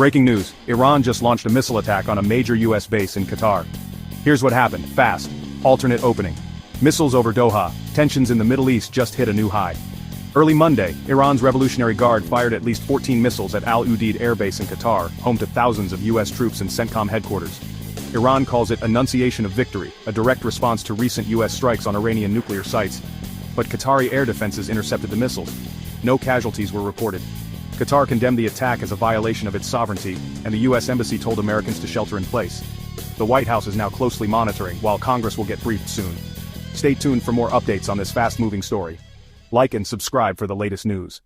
Breaking news, Iran just launched a missile attack on a major US base in Qatar. Here's what happened, fast. Alternate opening. Missiles over Doha, tensions in the Middle East just hit a new high. Early Monday, Iran's Revolutionary Guard fired at least 14 missiles at Al Udeid Air Base in Qatar, home to thousands of US troops and CENTCOM headquarters. Iran calls it "Annunciation of Victory," a direct response to recent US strikes on Iranian nuclear sites. But Qatari air defenses intercepted the missiles. No casualties were reported. Qatar condemned the attack as a violation of its sovereignty, and the US Embassy told Americans to shelter in place. The White House is now closely monitoring, while Congress will get briefed soon. Stay tuned for more updates on this fast-moving story. Like and subscribe for the latest news.